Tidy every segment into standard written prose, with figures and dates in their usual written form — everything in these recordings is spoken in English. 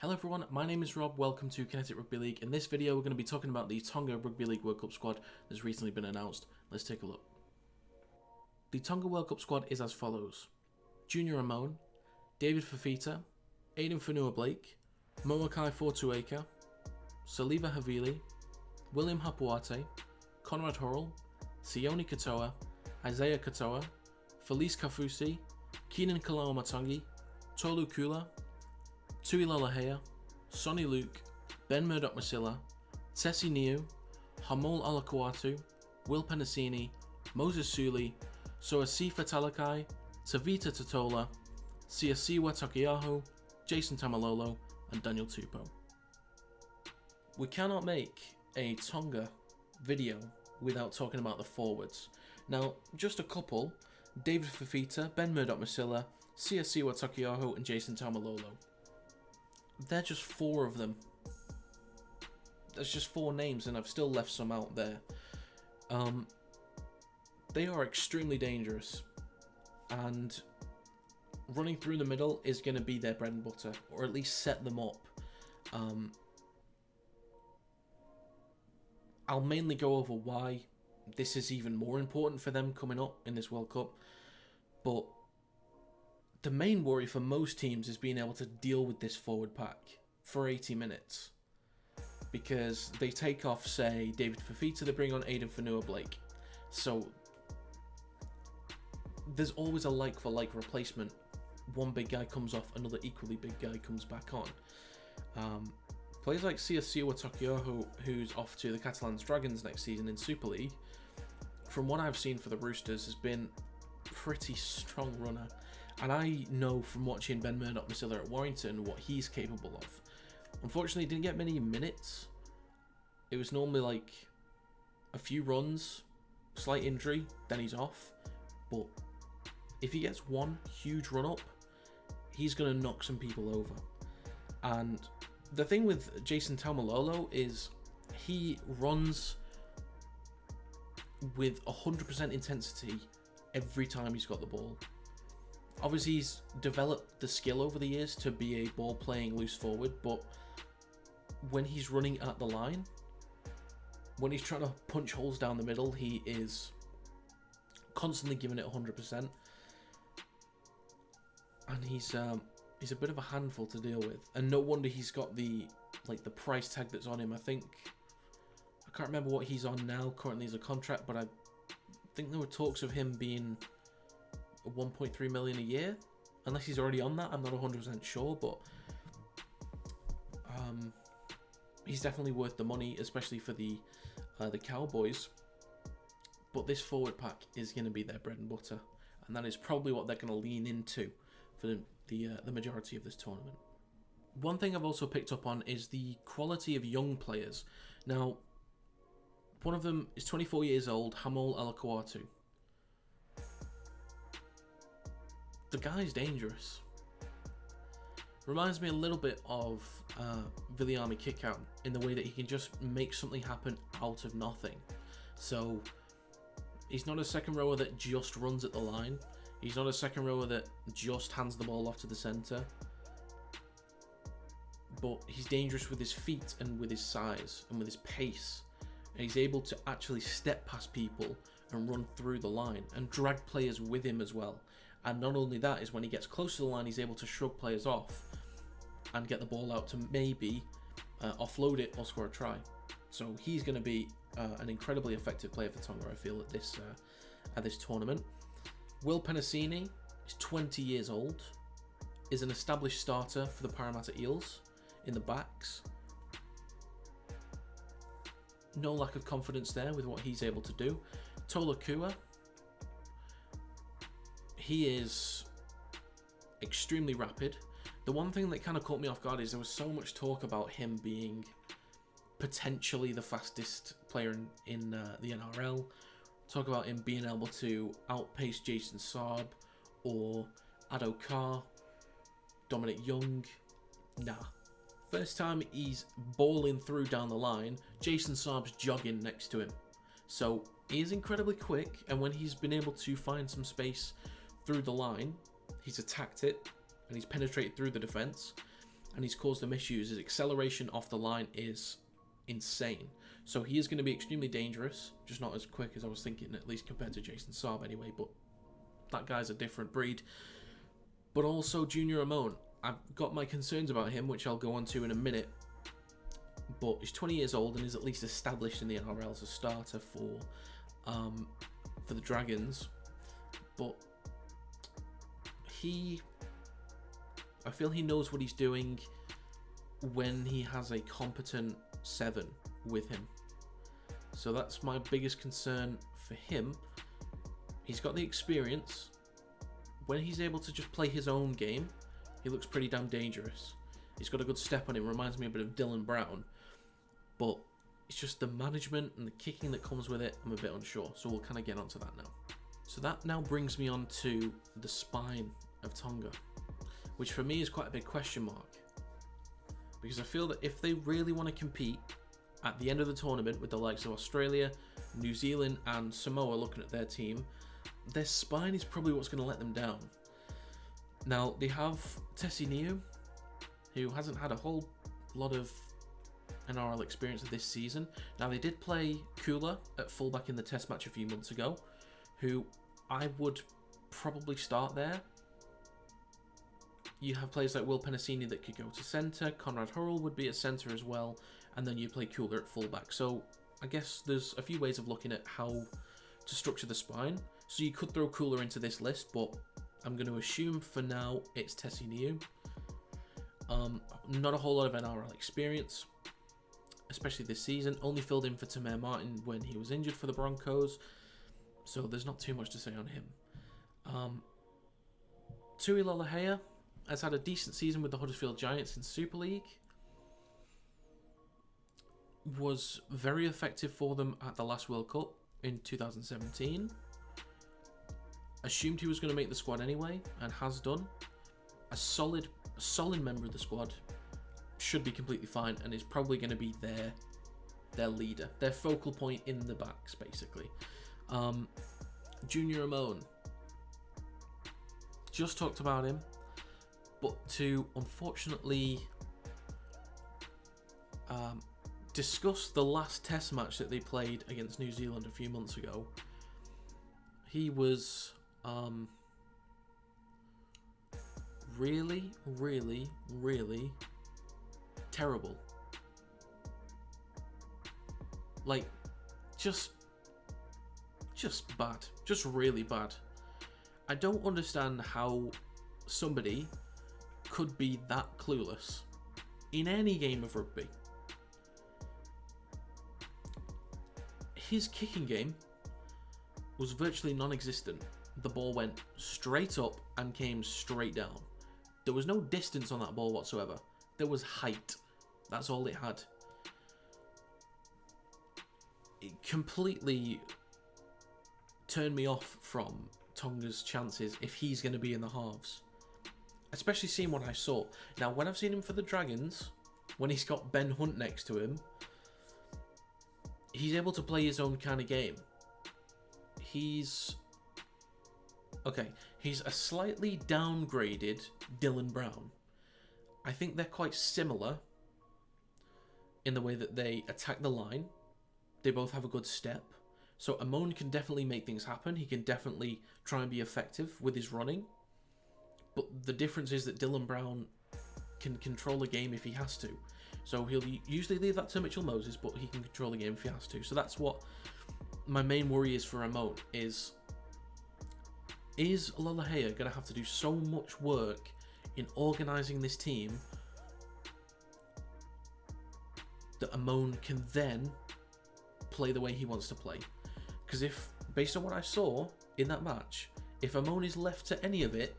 Hello everyone, my name is Rob, welcome to Kinetic Rugby League. In this video we're going to be talking about the Tonga Rugby League World Cup squad that's recently been announced. Let's take a look. The Tonga World Cup squad is as follows. Junior Amon, David Fafita, Aidan Fanua-Blake, Moakai Fortuaka, Saliva Havili, William Hapuate, Conrad Hurrell, Sione Katoa, Isaiah Katoa, Felice Kafusi, Keenan Kalawa-Matangi, Tolu Kula, Tui Lalahea, Sonny Luke, Ben Murdoch-Masila, Tessie Niu, Hamol Alakuatu, Will Penasini, Moses Suli, Soasifa Talakai, Tavita Totola, Siasiwa Takiyaho, Jason Tamalolo, and Daniel Tupou. We cannot make a Tonga video without talking about the forwards. Now, just a couple, David Fafita, Ben Murdoch-Masila, Siasiwa Takiyaho, and Jason Tamalolo. They're just four of them. There's just four names, and I've still left some out there. They are extremely dangerous, and running through the middle is going to be their bread and butter, or at least set them up. I'll mainly go over why this is even more important for them coming up in this World Cup, but the main worry for most teams is being able to deal with this forward pack for 80 minutes. Because they take off, say, David Fafita, they bring on Aidan Fanua-Blake. So there's always a like-for-like replacement. One big guy comes off, another equally big guy comes back on. Players like Siasiwa Takiyaho, who's off to the Catalans Dragons next season in Super League, from what I've seen for the Roosters, has been a pretty strong runner. And I know from watching Ben Murdoch-Masila at Warrington what he's capable of. Unfortunately, he didn't get many minutes. It was normally like a few runs, slight injury, then he's off. But if he gets one huge run up, he's going to knock some people over. And the thing with Jason Tamalolo is he runs with 100% intensity every time he's got the ball. Obviously, he's developed the skill over the years to be a ball-playing loose forward, but when he's running at the line, when he's trying to punch holes down the middle, he is constantly giving it 100%. And he's a bit of a handful to deal with. And no wonder he's got the price tag that's on him. I can't remember what he's on now, currently as a contract, but I think there were talks of him being 1.3 million a year, unless he's already on that. I'm not 100% sure, but he's definitely worth the money, especially for the Cowboys. But this forward pack is going to be their bread and butter, and that is probably what they're going to lean into for the majority of this tournament. One thing I've also picked up on is the quality of young players. Now, one of them is 24 years old, Hamol Alakuatu. The guy's dangerous. Reminds me a little bit of Viliami Kickout in the way that he can just make something happen out of nothing. So he's not a second rower that just runs at the line. He's not a second rower that just hands the ball off to the centre. But he's dangerous with his feet and with his size and with his pace. And he's able to actually step past people and run through the line and drag players with him as well. And not only that, is when he gets close to the line, he's able to shrug players off and get the ball out to maybe offload it or score a try. So he's going to be an incredibly effective player for Tonga, I feel, at this tournament. Will Penasini is 20 years old, is an established starter for the Parramatta Eels in the backs. No lack of confidence there with what he's able to do. Tola Kua, he is extremely rapid. The one thing that kind of caught me off guard is there was so much talk about him being potentially the fastest player in the NRL. Talk about him being able to outpace Jason Saab or Addo Carr, Dominic Young. Nah. First time he's balling through down the line, Jason Saab's jogging next to him. So he is incredibly quick, and when he's been able to find some space through the line, he's attacked it and he's penetrated through the defence. and he's caused them issues. His acceleration off the line is insane. So he is going to be extremely dangerous, just not as quick as I was thinking, at least compared to Jason Saab anyway, but that guy's a different breed. But also Junior Amon. I've got my concerns about him, which I'll go on to in a minute, but he's 20 years old and is at least established in the NRL as a starter for the Dragons. But I feel he knows what he's doing when he has a competent 7 with him. So that's my biggest concern for him. He's got the experience. When he's able to just play his own game, he looks pretty damn dangerous. He's got a good step on him, reminds me a bit of Dylan Brown. But it's just the management and the kicking that comes with it, I'm a bit unsure. So we'll kind of get onto that now. So that now brings me on to the spine of Tonga, which for me is quite a big question mark. Because I feel that if they really want to compete at the end of the tournament with the likes of Australia, New Zealand and Samoa looking at their team, their spine is probably what's going to let them down. Now, they have Tessie Niu, who hasn't had a whole lot of NRL experience this season. Now, they did play Kula at fullback in the test match a few months ago, who I would probably start there. You have players like Will Penasini that could go to centre, Conrad Hurrell would be at centre as well, and then you play Kula at fullback. So I guess there's a few ways of looking at how to structure the spine. So you could throw Kula into this list, but I'm going to assume for now it's Tessie Niu. Not a whole lot of NRL experience, especially this season. Only filled in for Tamir Martin when he was injured for the Broncos, so there's not too much to say on him. Tui Lolohea has had a decent season with the Huddersfield Giants in Super League. Was very effective for them at the last World Cup in 2017. Assumed he was going to make the squad anyway, and has done. A solid member of the squad, should be completely fine, and is probably going to be their leader, their focal point in the backs, basically. Junior Amon, just talked about him, but to unfortunately discuss the last test match that they played against New Zealand a few months ago, he was really, really, really terrible. Like, just bad. Just really bad. I don't understand how somebody could be that clueless in any game of rugby. His kicking game was virtually non-existent. The ball went straight up and came straight down. There was no distance on that ball whatsoever. There was height. That's all it had. It completely turned me off from Tonga's chances if he's going to be in the halves. Especially seeing what I saw. Now, when I've seen him for the Dragons, when he's got Ben Hunt next to him, he's able to play his own kind of game. He's a slightly downgraded Dylan Brown. I think they're quite similar in the way that they attack the line. They both have a good step. So Amon can definitely make things happen. He can definitely try and be effective with his running. But the difference is that Dylan Brown can control the game if he has to. So he'll usually leave that to Mitchell Moses, but he can control the game if he has to. So that's what my main worry is for Amon, is Lolohea going to have to do so much work in organising this team that Amon can then play the way he wants to play? Because if, based on what I saw in that match, if Amon is left to any of it,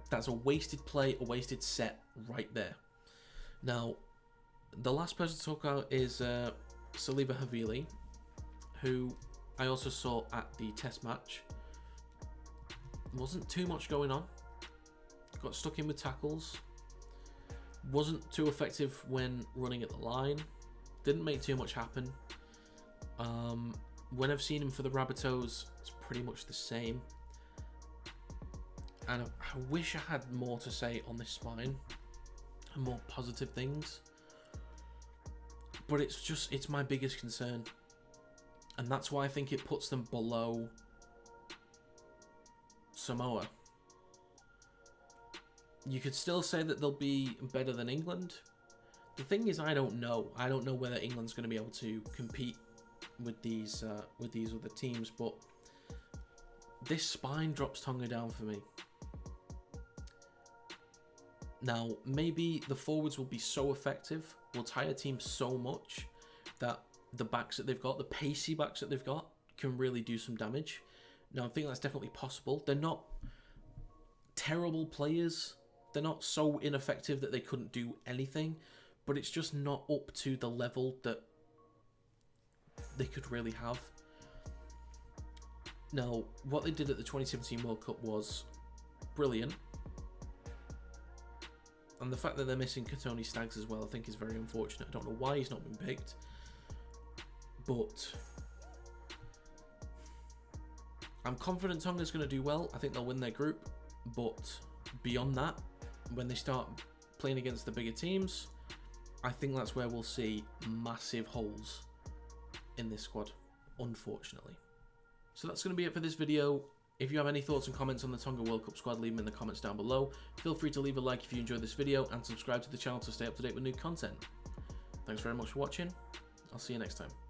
that's a wasted play, a wasted set right there. Now, the last person to talk about is Saliba Havili, who I also saw at the test match. Wasn't too much going on. Got stuck in with tackles. Wasn't too effective when running at the line. Didn't make too much happen. When I've seen him for the Rabbitohs, it's pretty much the same. And I wish I had more to say on this spine, and more positive things. But it's my biggest concern. And that's why I think it puts them below Samoa. You could still say that they'll be better than England. The thing is, I don't know. I don't know whether England's going to be able to compete with these other teams. But this spine drops Tonga down for me. Now, maybe the forwards will be so effective, will tire teams so much that the backs that they've got, the pacey backs that they've got, can really do some damage. Now, I think that's definitely possible. They're not terrible players. They're not so ineffective that they couldn't do anything, but it's just not up to the level that they could really have. Now, what they did at the 2017 World Cup was brilliant. And the fact that they're missing Tony Staggs as well, I think is very unfortunate. I don't know why he's not been picked. But I'm confident Tonga's going to do well. I think they'll win their group. But beyond that, when they start playing against the bigger teams, I think that's where we'll see massive holes in this squad, unfortunately. So that's going to be it for this video. If you have any thoughts and comments on the Tonga World Cup squad, leave them in the comments down below. Feel free to leave a like if you enjoyed this video and subscribe to the channel to stay up to date with new content. Thanks very much for watching. I'll see you next time.